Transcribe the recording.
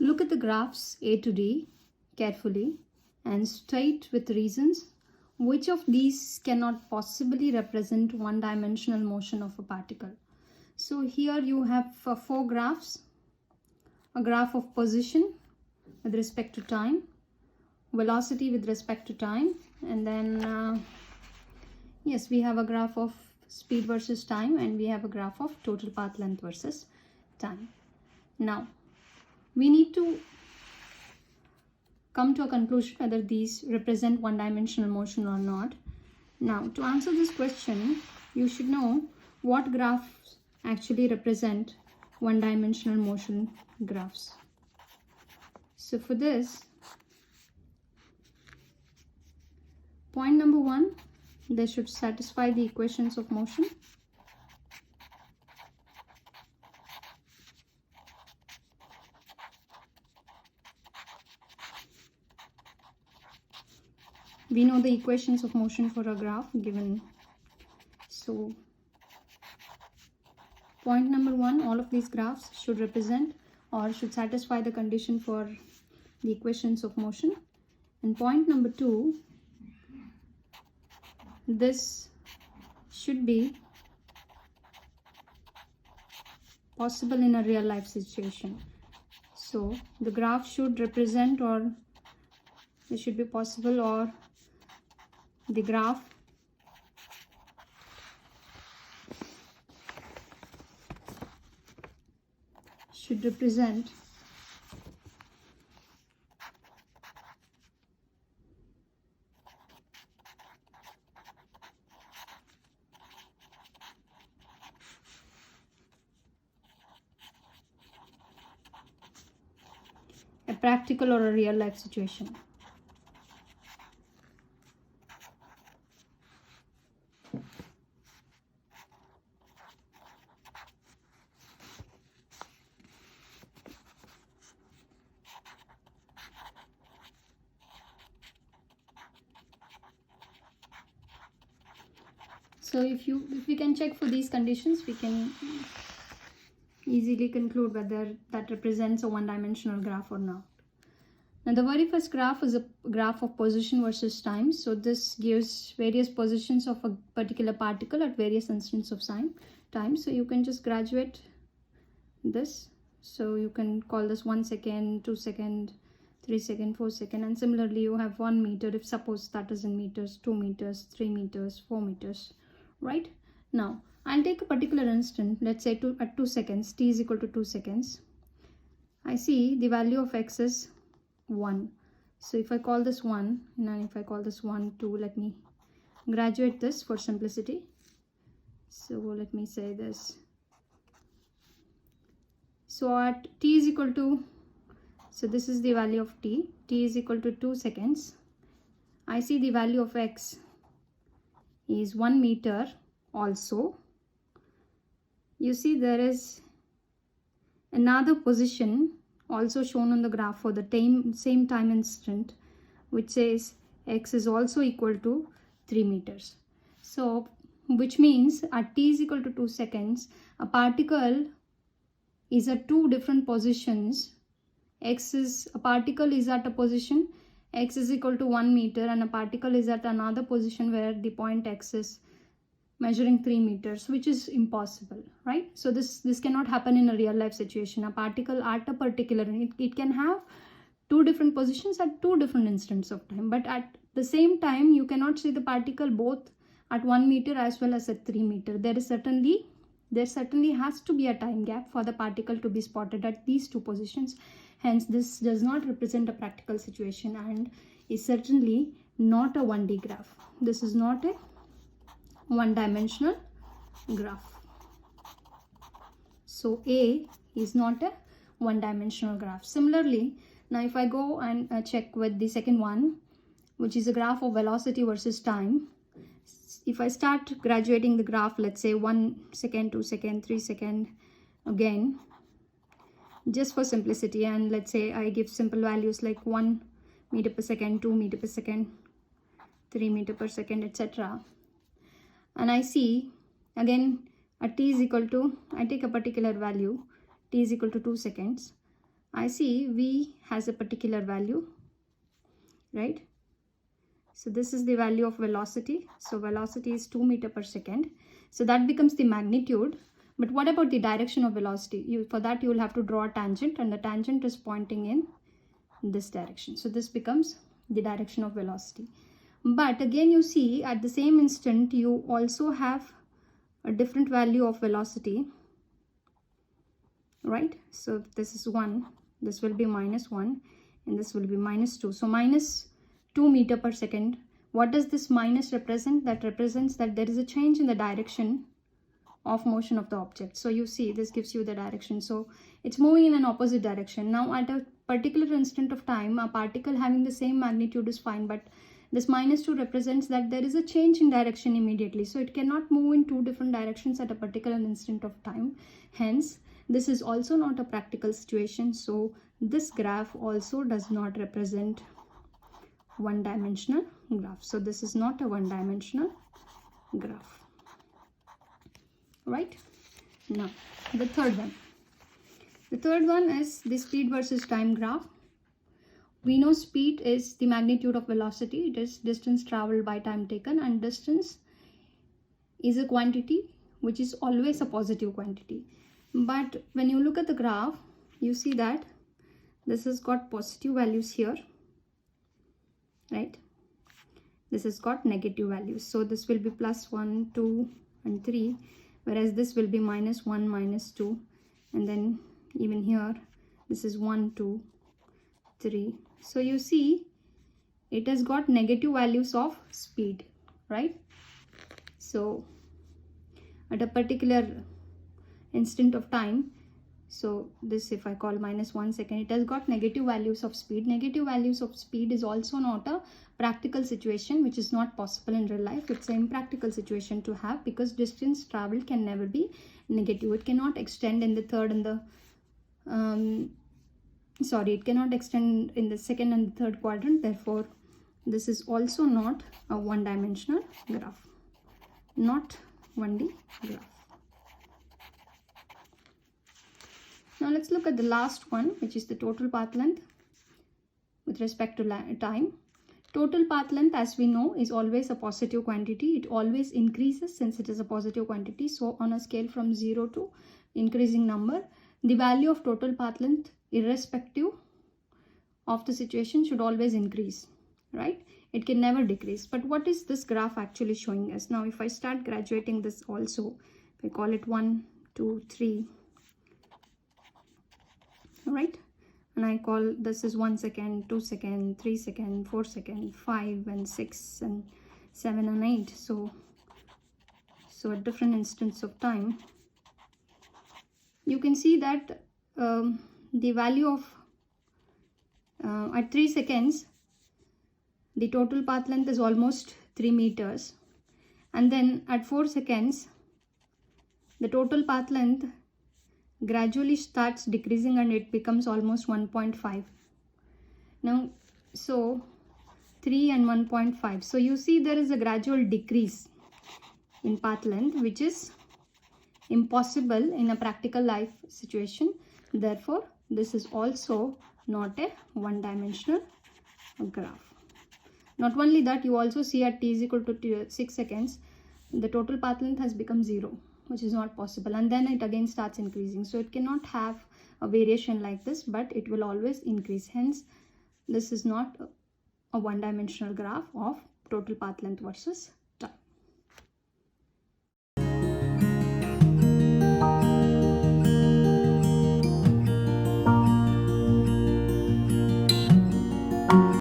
Look at the graphs A to D carefully and state with reasons which of these cannot possibly represent one-dimensional motion of a particle. So here you have 4 graphs. A graph of position with respect to time, velocity with respect to time, and then yes, we have a graph of speed versus time, and we have a graph of total path length versus time. Now we need to come to a conclusion whether these represent one-dimensional motion or not. Now, to answer this question, you should know what graphs actually represent one-dimensional motion graphs. So for this, point number 1, they should satisfy the equations of motion. We know the equations of motion for a graph given. So point number 1, all of these graphs should represent or should satisfy the condition for the equations of motion. And point number 2, this should be possible in a real life situation. So the graph should represent, or it should be possible, or the graph should represent a practical or a real life situation. So if we can check for these conditions, we can easily conclude whether that represents a one-dimensional graph or not. Now the very first graph is a graph of position versus time. So this gives various positions of a particular particle at various instants of time. So you can just graduate this. So you can call this 1 second, 2 second, 3 second, 4 second, and similarly you have 1 meter if suppose that is in meters, 2 meters, 3 meters, 4 meters. Right? Now, I'll take a particular instant, let's say at 2 seconds, t is equal to 2 seconds. I see the value of x is 1. So if I call this 1, and if I call this 1, 2, let me graduate this for simplicity. So let me say this. So at t is equal to, so this is the value of t is equal to 2 seconds. I see the value of x is 1 meter also. You see there is another position also shown on the graph for the same time instant, which says x is also equal to 3 meters. So which means at t is equal to 2 seconds, a particle is at 2 different positions. A particle is at a position x is equal to 1 meter, and a particle is at another position where the point x is measuring 3 meters, which is impossible, right? So this cannot happen in a real life situation. A particle at a particular, it can have 2 different positions at 2 different instants of time, but at the same time you cannot see the particle both at 1 meter as well as at 3 meter. There certainly has to be a time gap for the particle to be spotted at these 2 positions. Hence, this does not represent a practical situation and is certainly not a 1D graph. This is not a one-dimensional graph. So A is not a one-dimensional graph. Similarly, now if I go and check with the second one, which is a graph of velocity versus time. If I start graduating the graph, let's say 1 second, 2 second, 3 second, again, just for simplicity, and let's say I give simple values like 1 meter per second, 2 meter per second, 3 meter per second, etc. And I see again at t is equal to, I take a particular value, t is equal to 2 seconds. I see V has a particular value, right? So this is the value of velocity. So velocity is 2 meters per second. So that becomes the magnitude. But what about the direction of velocity? For that you will have to draw a tangent, and the tangent is pointing in this direction. So this becomes the direction of velocity. But again, you see at the same instant you also have a different value of velocity, right? So if this is 1, this will be -1, and this will be -2. So -2 meters per second. What does this minus represent? That represents that there is a change in the direction of motion of the object. So you see this gives you the direction. So it's moving in an opposite direction. Now at a particular instant of time, a particle having the same magnitude is fine, but this -2 represents that there is a change in direction immediately. So it cannot move in 2 different directions at a particular instant of time. Hence, this is also not a practical situation. So this graph also does not represent one-dimensional graph. So this is not a one-dimensional graph. Right? Now, the third one. The third one is the speed versus time graph. We know speed is the magnitude of velocity. It is distance traveled by time taken, and distance is a quantity which is always a positive quantity. But when you look at the graph, you see that this has got positive values here, right? This has got negative values. So this will be +1, 2, and 3, whereas this will be -1, -2, and then even here this is 1, 2, 3. So you see it has got negative values of speed, right? So at a particular instant of time, so this, if I call -1 second, it has got negative values of speed. Negative values of speed is also not a practical situation, which is not possible in real life. It's an impractical situation to have, because distance traveled can never be negative. It cannot extend in the third and the it cannot extend in the second and the third quadrant. Therefore, this is also not a one-dimensional graph, not 1D graph. Now let's look at the last one, which is the total path length with respect to time. Total path length, as we know, is always a positive quantity. It always increases since it is a positive quantity. So on a scale from 0 to increasing number, the value of total path length, irrespective of the situation, should always increase, right? It can never decrease. But what is this graph actually showing us? Now if I start graduating this also, if I call it 1, 2, 3, right, and I call this is 1 second, 2 second, 3 second, 4 second, 5 and 6 and 7 and 8. So at different instants of time, you can see that the value of at 3 seconds, the total path length is almost 3 meters, and then at 4 seconds, the total path length gradually starts decreasing and it becomes almost 1.5. Now, so 3 and 1.5. So you see there is a gradual decrease in path length, which is impossible in a practical life situation. Therefore, this is also not a one-dimensional graph. Not only that, you also see at t is equal to 6 seconds, the total path length has become 0, which is not possible, and then it again starts increasing. So it cannot have a variation like this, but it will always increase. Hence, this is not a one-dimensional graph of total path length versus